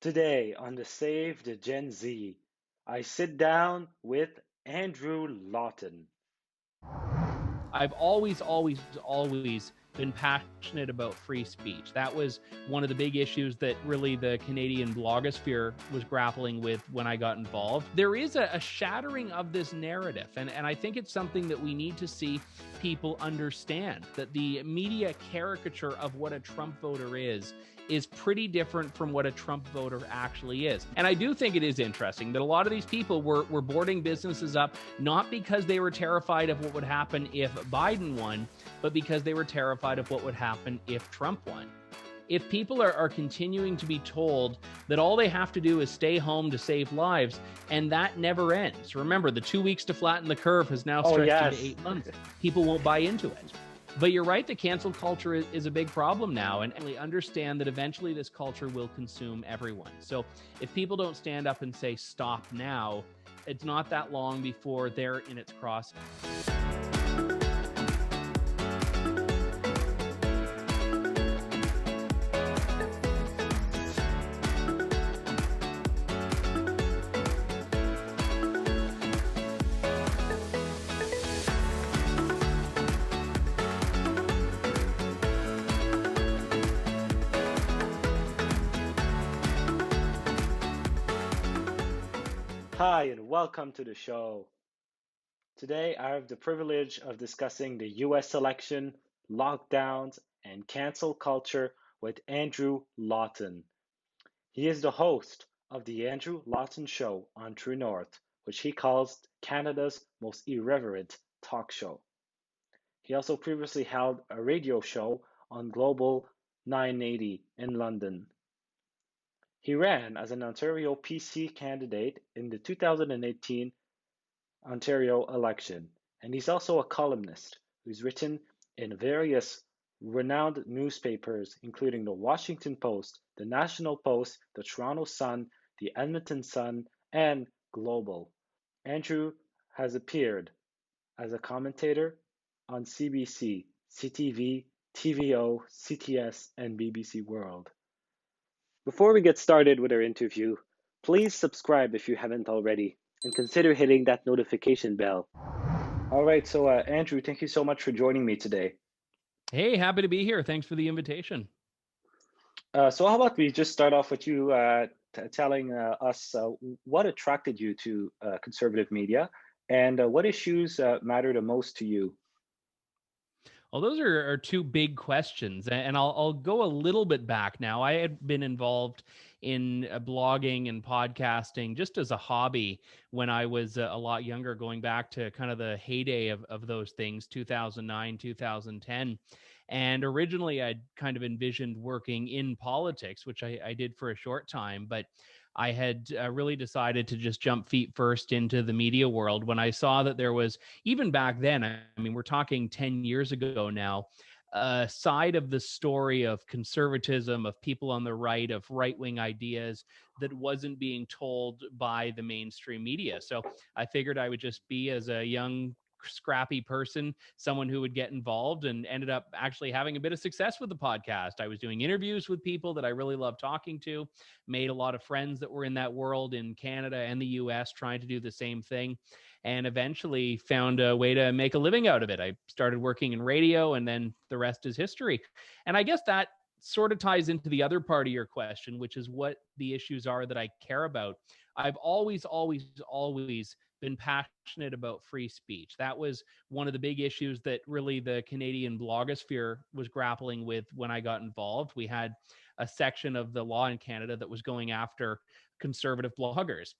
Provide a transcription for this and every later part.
Today on the Save the Gen Z, I sit down with Andrew Lawton. I've always been passionate about free speech. That was one of the big issues that really the Canadian blogosphere was grappling with when I got involved. There is a shattering of this narrative, and I think it's something that we need to see people understand, that the media caricature of what a Trump voter is pretty different from what a Trump voter actually is. And I do think it is interesting that a lot of these people were boarding businesses up not because they were terrified of what would happen if Biden won, but because they were terrified of what would happen if Trump won. If people are continuing to be told that all they have to do is stay home to save lives, and that never ends. Remember, the 2 weeks to flatten the curve has now Oh, stretched into yes. 8 months. People won't buy into it. But you're right, the cancel culture is a big problem now, and we understand that eventually this culture will consume everyone. So if people don't stand up and say stop now, it's not that long before they're in its crosshairs. Hi, and welcome to the show. Today, I have the privilege of discussing the US election, lockdowns, and cancel culture with Andrew Lawton. He is the host of the Andrew Lawton Show on True North, which he calls Canada's most irreverent talk show. He also previously held a radio show on Global 980 in London. He ran as an Ontario PC candidate in the 2018 Ontario election, and he's also a columnist who's written in various renowned newspapers, including the Washington Post, the National Post, the Toronto Sun, the Edmonton Sun, and Global. Andrew has appeared as a commentator on CBC, CTV, TVO, CTS, and BBC World. Before we get started with our interview, please subscribe if you haven't already and consider hitting that notification bell. All right, so Andrew, thank you so much for joining me today. Hey, happy to be here. Thanks for the invitation. So how about we just start off with you telling us what attracted you to conservative media and what issues matter the most to you? Well, those are two big questions, and I'll go a little bit back now. I had been involved in blogging and podcasting just as a hobby when I was a lot younger, going back to kind of the heyday of those things, 2009, 2010. And originally, I'd kind of envisioned working in politics, which I did for a short time, but I had really decided to just jump feet first into the media world when I saw that there was, even back then, I mean, we're talking 10 years ago now, a side of the story of conservatism, of people on the right, of right-wing ideas that wasn't being told by the mainstream media. So I figured I would just be, as a young scrappy person, someone who would get involved, and ended up actually having a bit of success with the podcast. I was doing interviews with people that I really loved talking to, made a lot of friends that were in that world in Canada and the US trying to do the same thing, and eventually found a way to make a living out of it. I started working in radio, and then the rest is history. And I guess that sort of ties into the other part of your question, which is what the issues are that I care about. I've always been passionate about free speech. That was one of the big issues that really the Canadian blogosphere was grappling with when I got involved. We had a section of the law in Canada that was going after conservative bloggers.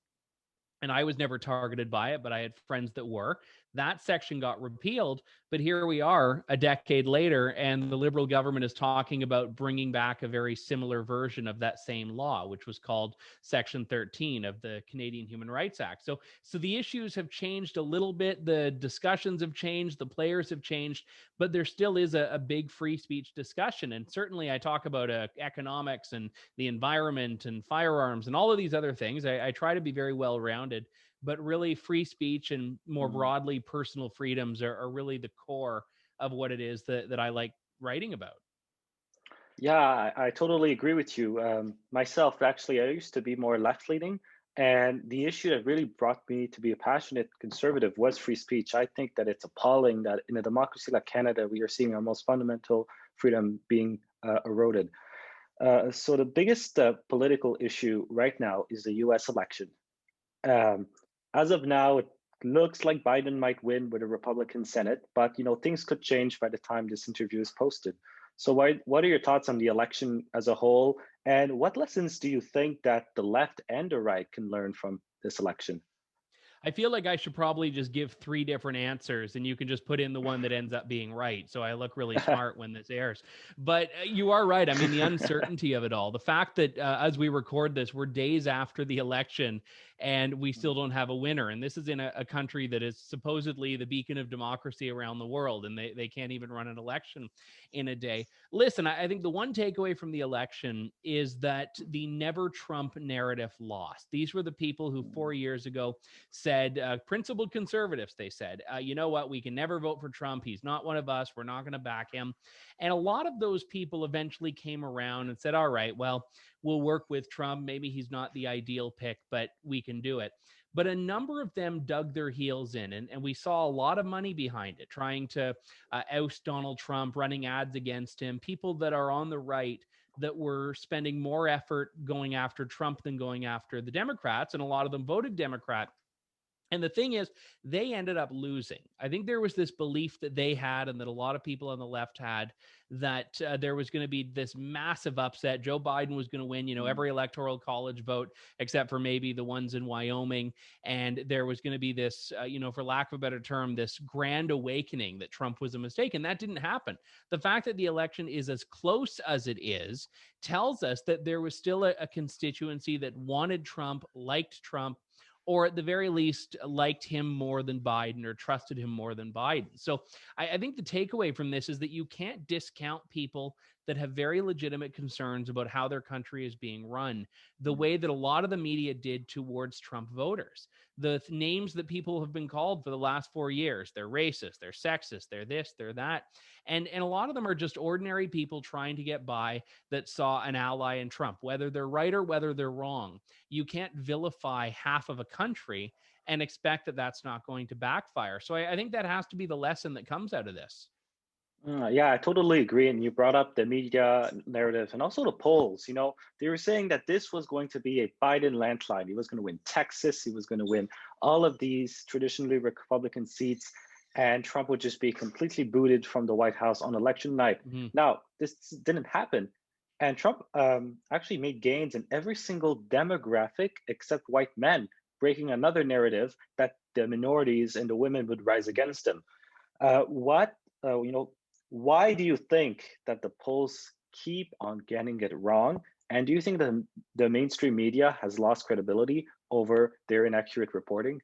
And I was never targeted by it, but I had friends that were. That section got repealed, but here we are a decade later, and the Liberal government is talking about bringing back a very similar version of that same law, which was called Section 13 of the Canadian Human Rights Act. So the issues have changed a little bit, the discussions have changed, the players have changed, but there still is a big free speech discussion. And certainly I talk about economics and the environment and firearms and all of these other things. I try to be very well-rounded, but really free speech and more Mhm. broadly personal freedoms are really the core of what it is that I like writing about. Yeah, I totally agree with you. Myself, actually, I used to be more left-leaning, and the issue that really brought me to be a passionate conservative was free speech. I think that it's appalling that in a democracy like Canada, we are seeing our most fundamental freedom being eroded. So the biggest political issue right now is the U.S. election. Um, as of now, it looks like Biden might win with a Republican Senate, but things could change by the time this interview is posted. So, what are your thoughts on the election as a whole, and what lessons do you think that the left and the right can learn from this election? I feel like I should probably just give three different answers and you can just put in the one that ends up being right. So I look really smart when this airs. But you are right. I mean, the uncertainty of it all, the fact that as we record this, we're days after the election and we still don't have a winner. And this is in a country that is supposedly the beacon of democracy around the world. And they can't even run an election in a day. Listen, I think the one takeaway from the election is that the never Trump narrative lost. These were the people who 4 years ago said, principled conservatives, they said, you know what, we can never vote for Trump. He's not one of us. We're not going to back him. And a lot of those people eventually came around and said, all right, well, we'll work with Trump. Maybe he's not the ideal pick, but we can do it. But a number of them dug their heels in, and we saw a lot of money behind it, trying to oust Donald Trump, running ads against him, people that are on the right that were spending more effort going after Trump than going after the Democrats. And a lot of them voted Democrat. And the thing is, they ended up losing. I think there was this belief that they had, and that a lot of people on the left had, that there was going to be this massive upset. Joe Biden was going to win, every electoral college vote except for maybe the ones in Wyoming. And there was going to be this, for lack of a better term, this grand awakening that Trump was a mistake. And that didn't happen. The fact that the election is as close as it is tells us that there was still a constituency that wanted Trump, liked Trump, or at the very least liked him more than Biden or trusted him more than Biden. So I think the takeaway from this is that you can't discount people that have very legitimate concerns about how their country is being run, the way that a lot of the media did towards Trump voters. The names that people have been called for the last 4 years, they're racist, they're sexist, they're this, they're that. And a lot of them are just ordinary people trying to get by that saw an ally in Trump, whether they're right or whether they're wrong. You can't vilify half of a country and expect that that's not going to backfire. So I think that has to be the lesson that comes out of this. Yeah, I totally agree. And you brought up the media narrative and also the polls. They were saying that this was going to be a Biden landslide. He was going to win Texas. He was going to win all of these traditionally Republican seats, and Trump would just be completely booted from the White House on election night. Mm-hmm. Now, this didn't happen. And Trump actually made gains in every single demographic except white men, breaking another narrative that the minorities and the women would rise against him. What why do you think that the polls keep on getting it wrong? And do you think that the mainstream media has lost credibility over their inaccurate reporting?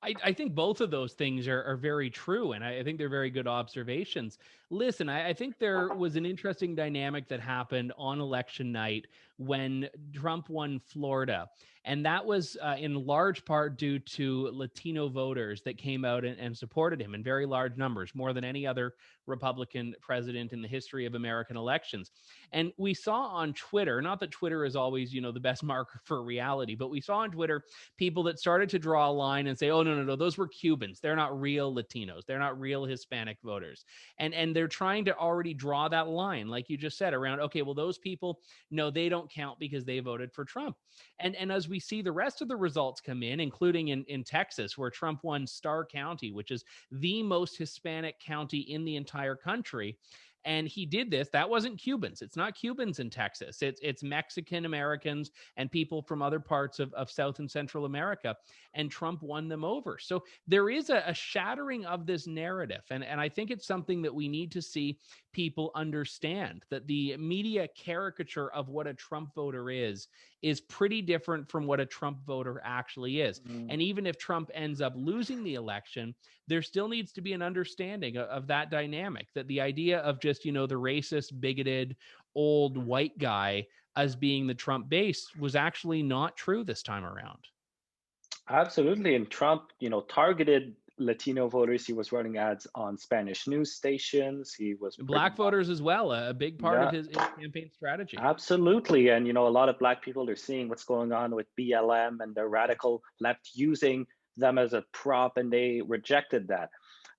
I think both of those things are very true. And I think they're very good observations. Listen, I think there was an interesting dynamic that happened on election night when Trump won Florida. And that was in large part due to Latino voters that came out and supported him in very large numbers, more than any other Republican president in the history of American elections. And we saw on Twitter, not that Twitter is always, the best marker for reality, but we saw on Twitter people that started to draw a line and say, oh, no, those were Cubans. They're not real Latinos. They're not real Hispanic voters. And they're trying to already draw that line, like you just said, around, okay, well, those people, no, they don't count because they voted for Trump. And as we see the rest of the results come in, including in Texas, where Trump won Starr County, which is the most Hispanic county in the entire country. And he did this. That wasn't Cubans. It's not Cubans in Texas. It's Mexican Americans and people from other parts of South and Central America. And Trump won them over. So there is a shattering of this narrative. And I think it's something that we need to see people understand, that the media caricature of what a Trump voter is pretty different from what a Trump voter actually is. Mm. And even if Trump ends up losing the election, there still needs to be an understanding of that dynamic, that the idea of just, the racist, bigoted, old white guy as being the Trump base was actually not true this time around. Absolutely. And Trump, targeted Latino voters. He was running ads on Spanish news stations. He was Black voters as well, a big part of yeah, his campaign strategy. absolutely. And, a lot of Black people are seeing what's going on with BLM and the radical left using them as a prop, and they rejected that.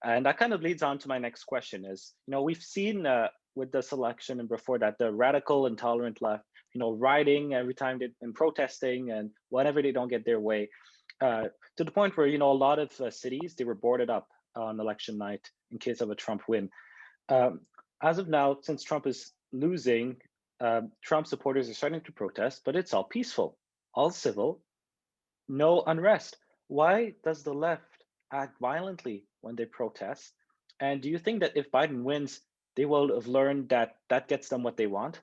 And that kind of leads on to my next question is, we've seen with this election and before that, the radical intolerant left, rioting every time and protesting and whenever they don't get their way, to the point where, a lot of cities, they were boarded up on election night in case of a Trump win. Um, as of now, since Trump is losing, Trump supporters are starting to protest, but it's all peaceful, all civil, no unrest. Why does the left act violently when they protest? And do you think that if Biden wins, they will have learned that that gets them what they want?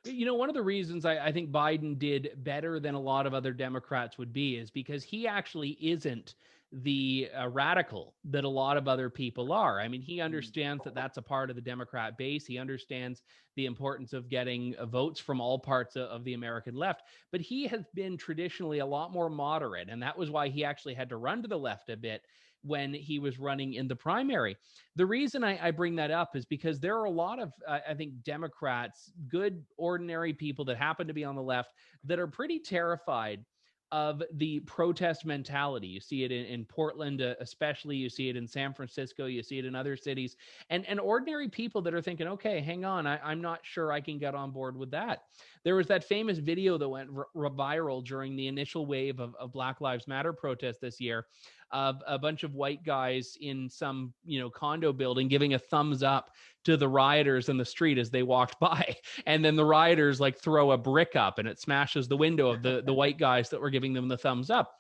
One of the reasons I think Biden did better than a lot of other Democrats would be is because he actually isn't the radical that a lot of other people are. I mean, he understands that that's a part of the Democrat base. He understands the importance of getting votes from all parts of the American left. But he has been traditionally a lot more moderate. And that was why he actually had to run to the left a bit when he was running in the primary. The reason I bring that up is because there are a lot of, I think, Democrats, good, ordinary people that happen to be on the left that are pretty terrified of the protest mentality. You see it in Portland, especially. You see it in San Francisco. You see it in other cities. And ordinary people that are thinking, okay, hang on, I'm not sure I can get on board with that. There was that famous video that went viral during the initial wave of Black Lives Matter protests this year, of a bunch of white guys in some, condo building giving a thumbs up to the rioters in the street as they walked by. And then the rioters like throw a brick up and it smashes the window of the white guys that were giving them the thumbs up.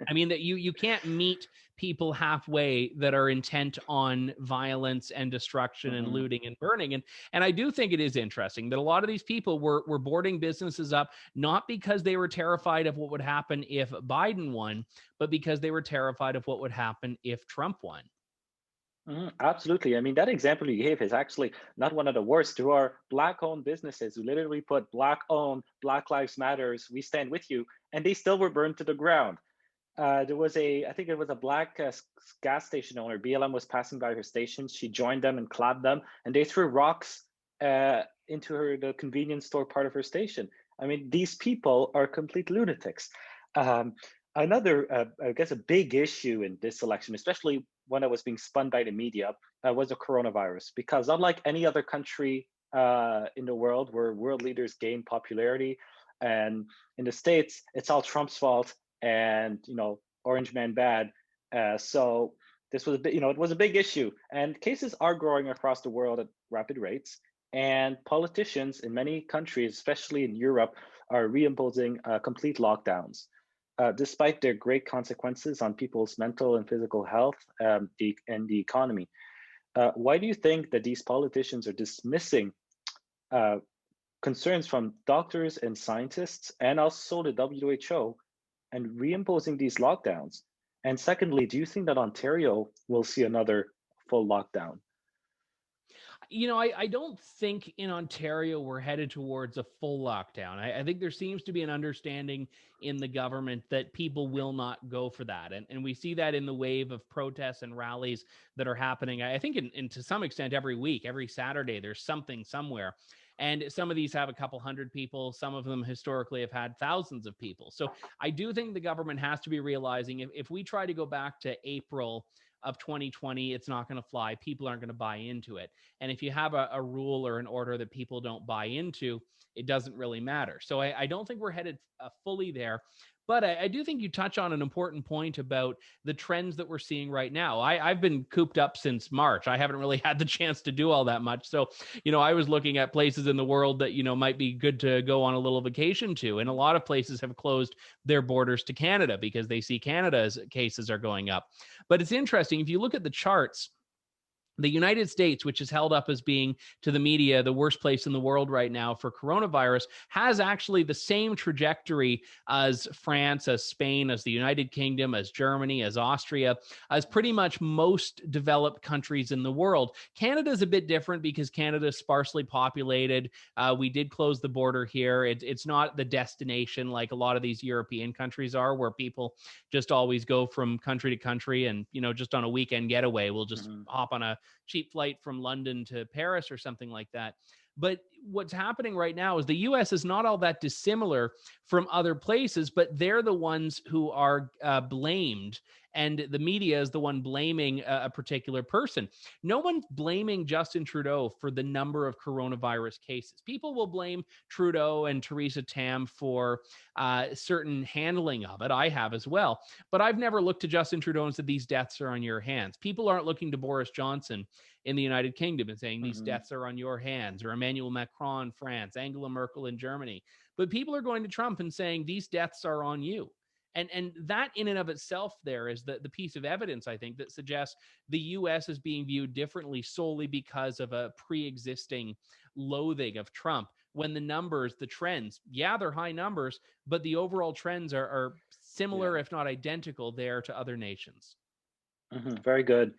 I mean, that you can't meet people halfway that are intent on violence and destruction and looting and burning. And I do think it is interesting that a lot of these people were boarding businesses up, not because they were terrified of what would happen if Biden won, but because they were terrified of what would happen if Trump won. Absolutely. I mean, that example you gave is actually not one of the worst. There are Black-owned businesses who literally put Black-owned, Black Lives Matters, we stand with you, and they still were burned to the ground. There was I think it was a black gas station owner. BLM was passing by her station. She joined them and clapped them, and they threw rocks into the convenience store part of her station. I mean, these people are complete lunatics. Another, I guess, a big issue in this election, especially when it was being spun by the media, was the coronavirus. Because unlike any other country in the world where world leaders gain popularity, and in the States, it's all Trump's fault, and Orange Man bad. So this was it was a big issue, and cases are growing across the world at rapid rates. And politicians in many countries, especially in Europe, are reimposing complete lockdowns, despite their great consequences on people's mental and physical health, and the economy. Why do you think that these politicians are dismissing concerns from doctors and scientists, and also the WHO, and reimposing these lockdowns? And secondly, do you think that Ontario will see another full lockdown? I don't think in Ontario we're headed towards a full lockdown. I think there seems to be an understanding in the government that people will not go for that. And we see that in the wave of protests and rallies that are happening. I think in to some extent every week, every Saturday, there's something somewhere. And some of these have a couple hundred people. Some of them historically have had thousands of people. So I do think the government has to be realizing if we try to go back to April of 2020, it's not going to fly. People aren't going to buy into it. And if you have a rule or an order that people don't buy into, it doesn't really matter. So I don't think we're headed fully there. But I do think you touch on an important point about the trends that we're seeing right now. I've been cooped up since March. I haven't really had the chance to do all that much. So, I was looking at places in the world that, might be good to go on a little vacation to. And a lot of places have closed their borders to Canada because they see Canada's cases are going up. But it's interesting. If you look at the charts, The United States, which is held up as being to the media the worst place in the world right now for coronavirus, has actually the same trajectory as France, as Spain, as the United Kingdom, as Germany, as Austria, as pretty much most developed countries in the world. Canada is a bit different because Canada is sparsely populated. We did close the border here. It's not the destination like a lot of these European countries are, where people just always go from country to country and, just on a weekend getaway, we'll just hop on a cheap flight from London to Paris or something like that. But what's happening right now is the US is not all that dissimilar from other places, but they're the ones who are blamed. And the media is the one blaming a particular person. No one's blaming Justin Trudeau for the number of coronavirus cases. People will blame Trudeau and Theresa Tam for certain handling of it. I have as well. But I've never looked to Justin Trudeau and said, these deaths are on your hands. People aren't looking to Boris Johnson in the United Kingdom and saying, these deaths are on your hands, or Emmanuel Macron, France, Angela Merkel in Germany. But people are going to Trump and saying, these deaths are on you. And that in and of itself there is the piece of evidence, I think, that suggests the U.S. is being viewed differently solely because of a pre-existing loathing of Trump, when the numbers, the trends, they're high numbers, but the overall trends are similar, if not identical, there to other nations. Very good.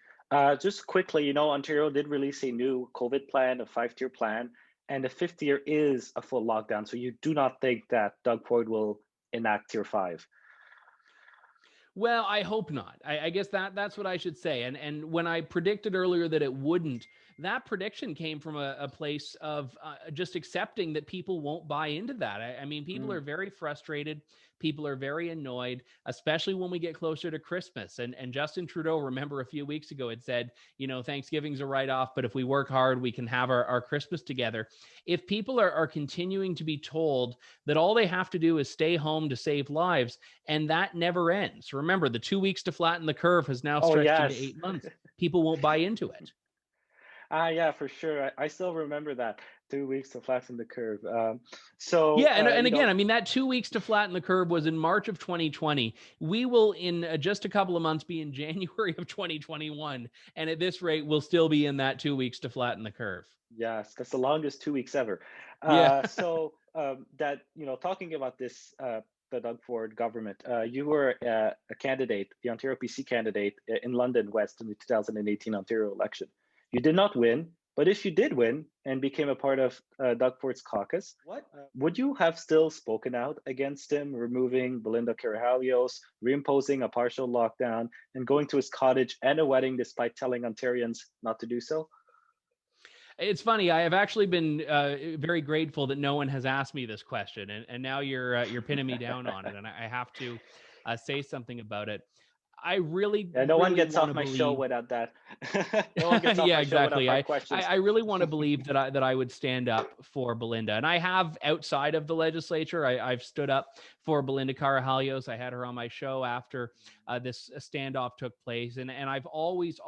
Just quickly, Ontario did release a new COVID plan, a 5-tier plan, and the 5th year is a full lockdown. So you do not think that Doug Ford will enact tier 5? Well, I hope not. I guess that's what I should say. And when I predicted earlier that it wouldn't, that prediction came from a place of just accepting that people won't buy into that. I mean, people are very frustrated. People are very annoyed, especially when we get closer to Christmas. And Justin Trudeau, remember a few weeks ago, had said, Thanksgiving's a write-off, but if we work hard, we can have our Christmas together. If people are continuing to be told that all they have to do is stay home to save lives, and that never ends. Remember, the 2 weeks to flatten the curve has now Oh, stretched into yes. 8 months. People won't buy into it. Yeah, for sure. I still remember that 2 weeks to flatten the curve. And again, I mean, that 2 weeks to flatten the curve was in March of 2020. We will, in just a couple of months, be in January of 2021. And at this rate, we'll still be in that 2 weeks to flatten the curve. Yes, that's the longest 2 weeks ever. Yeah. Talking about this, the Doug Ford government, you were a candidate, the Ontario PC candidate in London West in the 2018 Ontario election. You did not win, but if you did win and became a part of Doug Ford's caucus, would you have still spoken out against him, removing Belinda Carvalho's, reimposing a partial lockdown, and going to his cottage and a wedding despite telling Ontarians not to do so? It's funny. I have actually been very grateful that no one has asked me this question, and now you're pinning me down on it, and I have to say something about it. I really, Yeah, no one really gets want off to my show believe. without that. No one gets off Yeah, my show without exactly. 5 questions. I really want to believe that I would stand up for Belinda, and I have outside of the legislature. I've stood up for Belinda Carvalho's. I had her on my show after this standoff took place, and I've always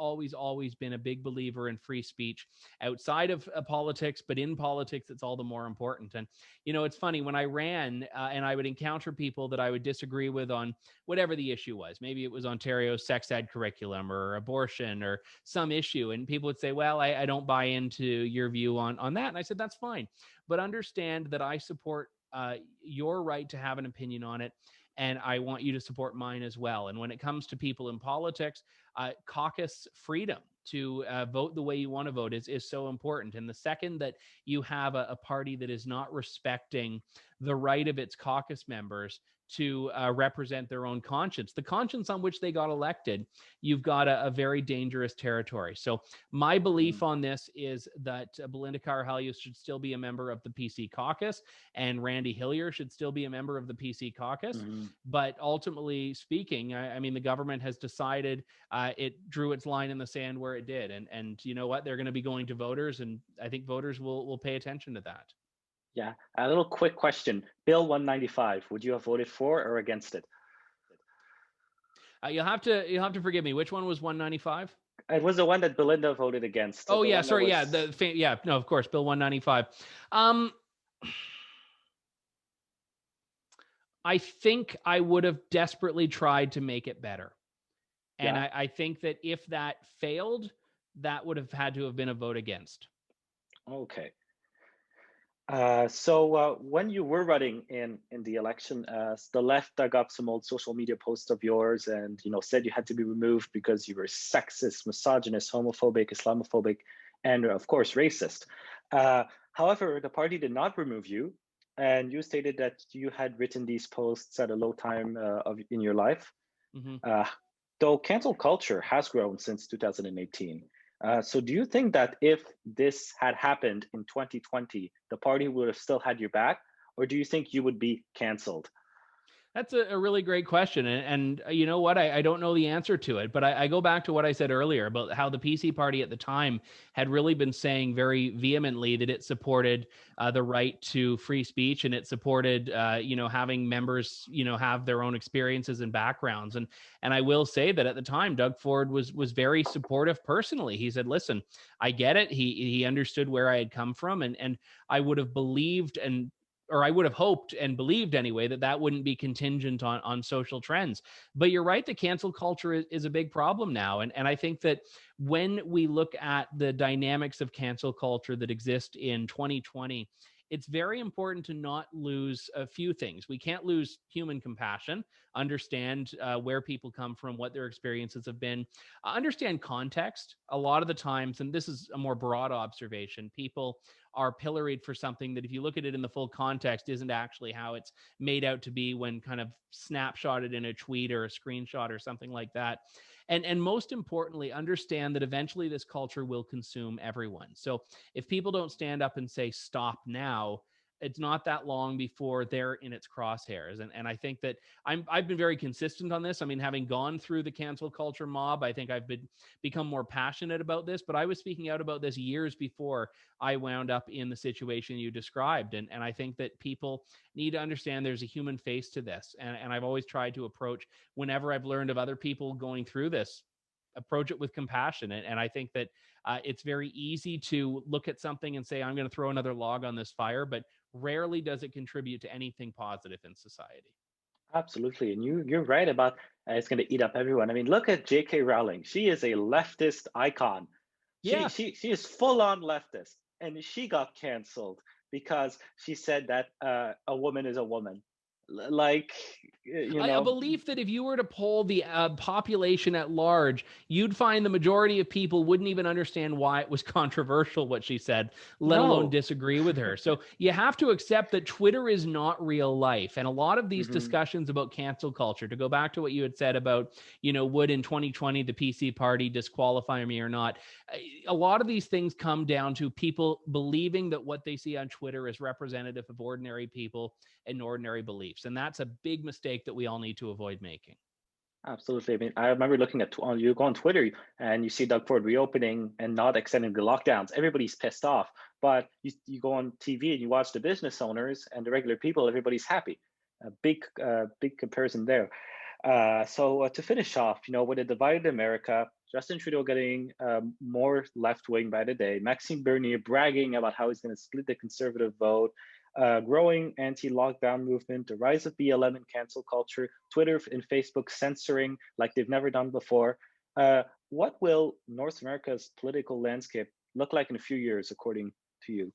been a big believer in free speech outside of politics, but in politics, it's all the more important. And it's funny, when I ran and I would encounter people that I would disagree with on whatever the issue was. Maybe it was Ontario's sex ed curriculum or abortion or some issue. And people would say, well, I don't buy into your view on that. And I said, that's fine. But understand that I support your right to have an opinion on it. And I want you to support mine as well. And when it comes to people in politics, caucus freedom to vote the way you want to vote is so important. And the second that you have a party that is not respecting the right of its caucus members to represent their own conscience, the conscience on which they got elected, you've got a very dangerous territory. So my belief on this is that Belinda Carvalho should still be a member of the PC caucus, and Randy Hillier should still be a member of the PC caucus. But ultimately speaking, I mean, the government has decided it drew its line in the sand where it did. And you know what? They're going to be going to voters, and I think voters will pay attention to that. Yeah, a little quick question. Bill 195, would you have voted for or against it? You'll have to forgive me. Which one was 195? It was the one that Belinda voted against. Oh yeah, sorry, yeah, no, of course, Bill 195. I think I would have desperately tried to make it better. And I think that if that failed, that would have had to have been a vote against. Okay. So when you were running in the election, the left dug up some old social media posts of yours, and said you had to be removed because you were sexist, misogynist, homophobic, Islamophobic, and of course racist. However, the party did not remove you, and you stated that you had written these posts at a low time in your life. Mm-hmm. Uh, though cancel culture has grown since 2018. So do you think that if this had happened in 2020, the party would have still had your back, or do you think you would be canceled? That's a really great question. And you know what? I don't know the answer to it, but I go back to what I said earlier about how the PC party at the time had really been saying very vehemently that it supported the right to free speech, and it supported, having members, have their own experiences and backgrounds. And I will say that at the time, Doug Ford was very supportive personally. He said, listen, I get it. He understood where I had come from, and I would have believed or I would have hoped and believed anyway that wouldn't be contingent on social trends. But you're right, the cancel culture is a big problem now. And I think that when we look at the dynamics of cancel culture that exist in 2020, it's very important to not lose a few things. We can't lose human compassion, understand where people come from, what their experiences have been, understand context. A lot of the times, and this is a more broad observation, people are pilloried for something that, if you look at it in the full context, isn't actually how it's made out to be when kind of snapshotted in a tweet or a screenshot or something like that. And most importantly, understand that eventually this culture will consume everyone. So if people don't stand up and say stop now, it's not that long before they're in its crosshairs. And I think that I've been very consistent on this. I mean, having gone through the cancel culture mob, I think I've become more passionate about this, but I was speaking out about this years before I wound up in the situation you described. And I think that people need to understand there's a human face to this. And I've always tried to approach, whenever I've learned of other people going through this, approach it with compassion. And I think that it's very easy to look at something and say, I'm going to throw another log on this fire, but rarely does it contribute to anything positive in society. Absolutely, and you're right about it's going to eat up everyone. I mean, look at J.K. Rowling. She is a leftist icon. She Yeah. she she is full on leftist, and she got canceled because she said that a woman is a woman. Like, you A know, belief that if you were to poll the population at large, you'd find the majority of people wouldn't even understand why it was controversial what she said, let alone no. disagree with her. So you have to accept that Twitter is not real life. And a lot of these Hmm. discussions about cancel culture, to go back to what you had said about, would in 2020 the PC party disqualify me or not? A lot of these things come down to people believing that what they see on Twitter is representative of ordinary people and ordinary beliefs. And that's a big mistake that we all need to avoid making. Absolutely. I mean, I remember looking at you go on Twitter and you see Doug Ford reopening and not extending the lockdowns. Everybody's pissed off, but you go on TV and you watch the business owners and the regular people. Everybody's happy. A big comparison there. So to finish off, with a divided America, Justin Trudeau getting more left wing by the day, Maxime Bernier bragging about how he's going to split the conservative vote, growing anti-lockdown movement, the rise of BLM and cancel culture, Twitter and Facebook censoring like they've never done before. What will North America's political landscape look like in a few years, according to you?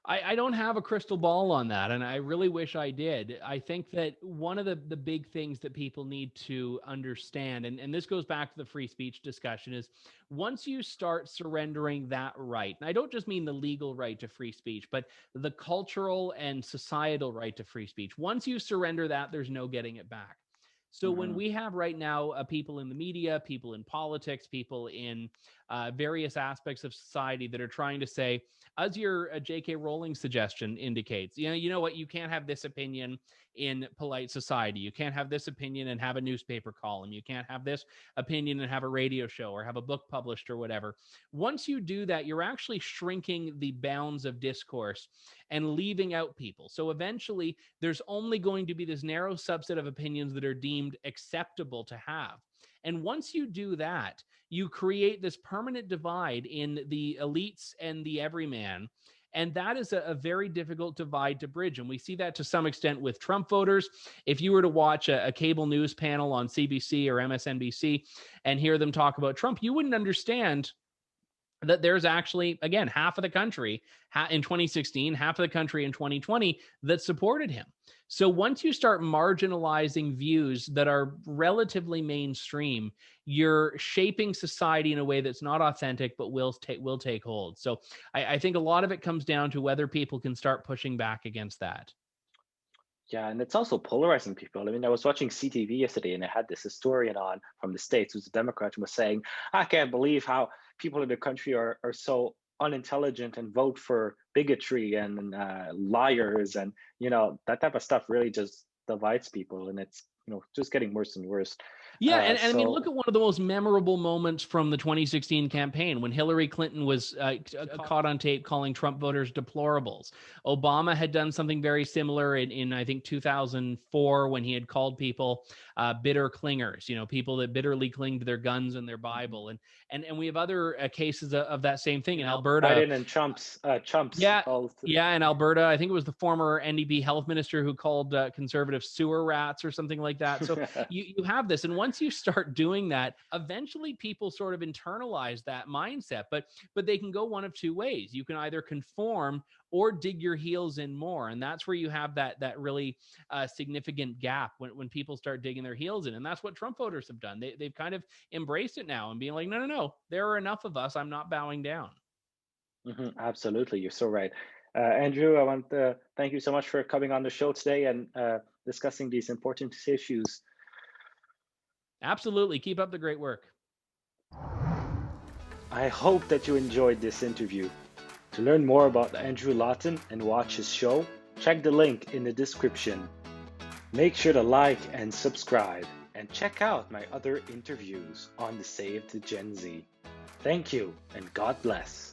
I don't have a crystal ball on that, and I really wish I did. I think that one of the big things that people need to understand, and this goes back to the free speech discussion, is once you start surrendering that right, and I don't just mean the legal right to free speech, but the cultural and societal right to free speech, once you surrender that, there's no getting it back. So when Hmm. we have right now people in the media, people in politics, people in various aspects of society that are trying to say, as your J.K. Rowling suggestion indicates, you know what, you can't have this opinion in polite society. You can't have this opinion and have a newspaper column. You can't have this opinion and have a radio show or have a book published or whatever. Once you do that, you're actually shrinking the bounds of discourse and leaving out people. So eventually, there's only going to be this narrow subset of opinions that are deemed acceptable to have. And once you do that, you create this permanent divide in the elites and the everyman. And that is a very difficult divide to bridge. And we see that to some extent with Trump voters. If you were to watch a cable news panel on CBC or MSNBC and hear them talk about Trump, you wouldn't understand that there's actually, again, half of the country in 2016, half of the country in 2020 that supported him. So once you start marginalizing views that are relatively mainstream, you're shaping society in a way that's not authentic, but will take hold. So I think a lot of it comes down to whether people can start pushing back against that. Yeah, and it's also polarizing people. I mean, I was watching CTV yesterday and I had this historian on from the States who's a Democrat and was saying, I can't believe how people in the country are so unintelligent and vote for bigotry and liars. And, that type of stuff really just divides people. And it's, just getting worse and worse. Yeah, and I mean, look So, at one of the most memorable moments from the 2016 campaign when Hillary Clinton was caught on tape calling Trump voters deplorables. Obama had done something very similar in I think 2004 when he had called people bitter clingers, people that bitterly cling to their guns and their Bible. And we have other cases of that same thing in Alberta. Biden and Trump's Yeah, called. yeah, in Alberta, I think it was the former NDP health minister who called conservative sewer rats or something like that. So you have this, and once you start doing that, eventually people sort of internalize that mindset. But they can go one of two ways. You can either conform or dig your heels in more, and that's where you have that really significant gap when people start digging their heels in, and that's what Trump voters have done. They've kind of embraced it now and being like, no, there are enough of us. I'm not bowing down. Absolutely, you're so right. Andrew, I want to thank you so much for coming on the show today and discussing these important issues. Absolutely. Keep up the great work. I hope that you enjoyed this interview. To learn more about Andrew Lawton and watch his show, check the link in the description. Make sure to like and subscribe, and check out my other interviews on the Save the Gen Z. Thank you, and God bless.